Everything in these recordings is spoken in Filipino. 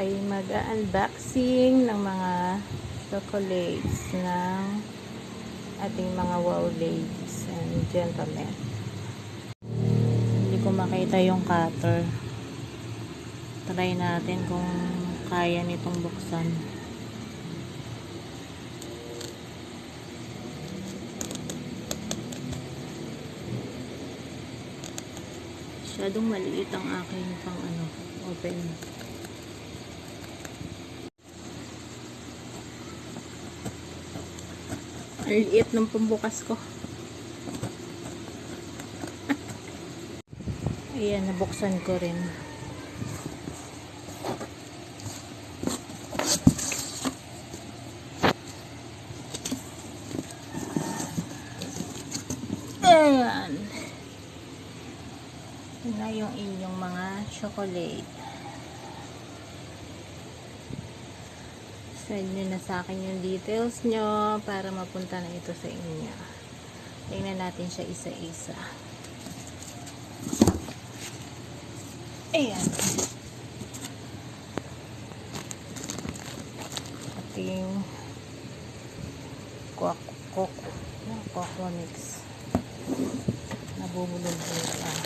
ay mag-unboxing ng mga chocolates ng ating mga wow ladies and gentlemen. Hindi ko makita yung cutter. Try natin kung kaya nitong buksan. Masyadong maliit ang aking pang open. Ang liit ng pambukas ko. Ayan, nabuksan ko rin. Ayan. Yun na yung inyong mga chocolate. Send nyo na sa akin yung details nyo para mapunta na ito sa inyo. Tingnan natin siya isa-isa. Ayan. Ating Coco mix. Nabubulol-bulol lang.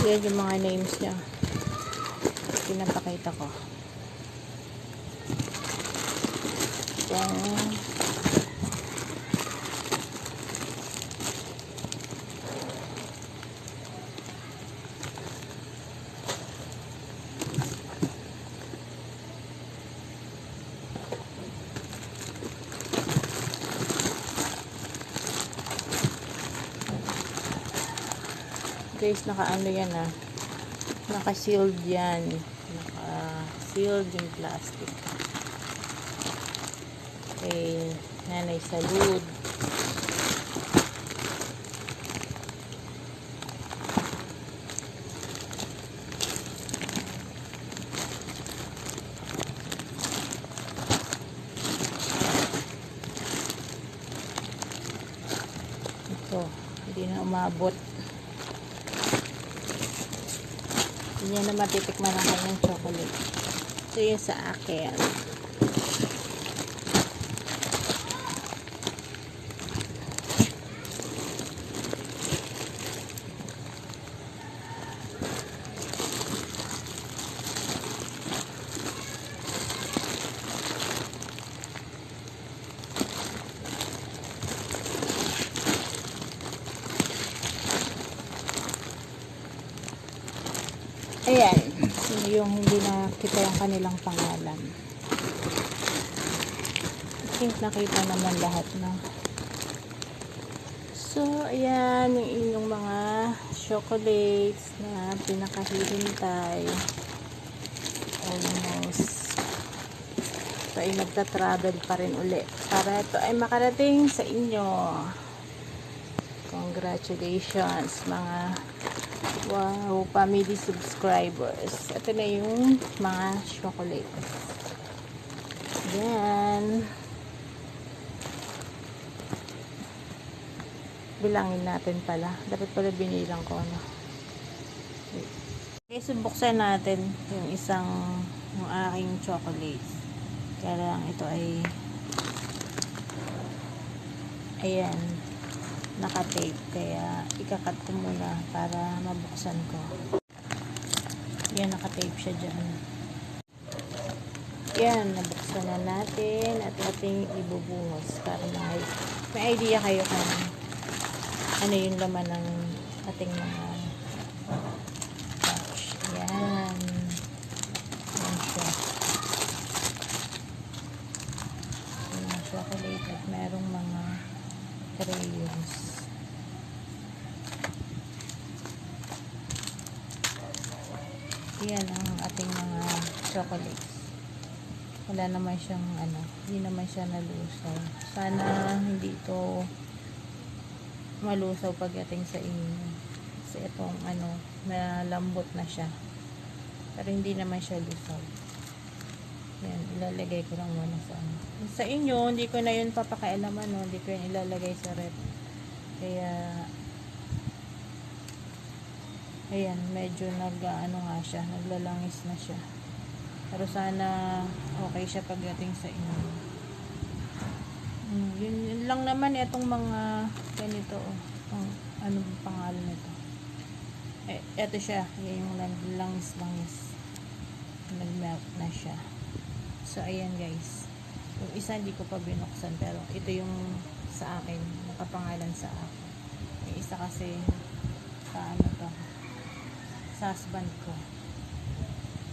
Yan yung mga names niya. Pinapakita ko. Yan. Guys, naka-ano yan naka-sealed yan. Naka-sealed yung plastic. Okay, Nanay Salud. Ito, hindi na umabot. Hindi niya na matitikman ang kanyang chocolate. So, yun sa akin. Ayan. So, yung hindi nakita yung kanilang pangalan. I think nakita naman lahat na. So, ayan yung inyong mga chocolates na pinakahihintay. Almost. Ito ay nagta-travel pa rin uli. Para ito ay makarating sa inyo. Congratulations mga wow family subscribers. Ito na yung mga chocolates. Yan. Bilangin natin pala. Dapat pala binilang ko Okay, subuksan natin yung yung aking chocolates. Kaya lang ito ay ayan, naka-tape. Kaya ikakat ko muna para mabuksan ko. Yan, naka-tape siya dyan. Yan, nabuksan na natin at ating ibubuhos para may idea kayo kung ano yung laman ng ating mga pouch. Yan. Yan siya. Mga chocolate at merong mga crayons. Yan ang ating mga chocolates. Wala naman siyang hindi naman siya nalusaw. Sana hindi ito malusaw pagdating sa inyo. Kasi itong malambot na siya. Pero hindi naman siya lusaw. Yan, ilalagay ko lang muna sa Sa inyo, hindi ko na yun papakialaman, no? Hindi ko yun ilalagay sa rep. Kaya ayan, medyo nga siya, naglalangis na siya. Pero sana okay siya pagdating sa inyo. Yun lang naman itong mga ganito. Ano bang pangalan nito? Eto siya, yan yung langis-langis. Nag-melt na siya. So, ayan guys. Yung isa hindi ko pa binuksan, pero ito yung sa akin, nakapangalan sa akin. Yung isa kasi sa sa husband ko.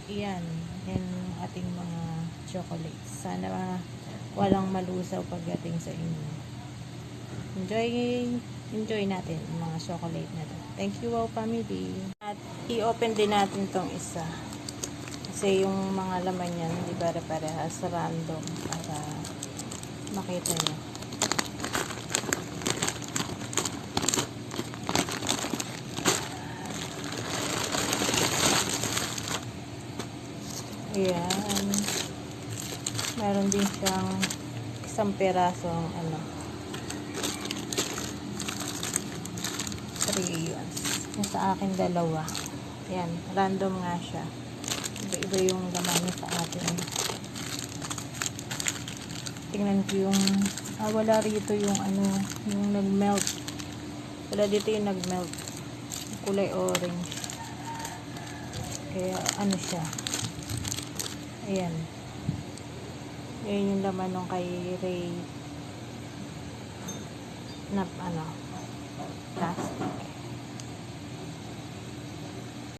Iyan yung ating mga chocolates. Sana walang malusaw pagdating sa inyo. Enjoy natin ang mga chocolate na to. Thank you, Wow Family. At i-open din natin tong isa. Kasi yung mga laman yan, hindi pare-parehas, random para makita nyo. Ayan. Meron din siyang isang perasong crayons. Yung sa akin dalawa. Ayan. Random nga siya. Iba-iba yung laman niya sa atin. Tingnan ko yung wala rito yung yung nag-melt. Wala dito yung nag-melt. Kulay orange. Kaya siya. Ayan. Ayan yung laman nung kay Ray na plastic.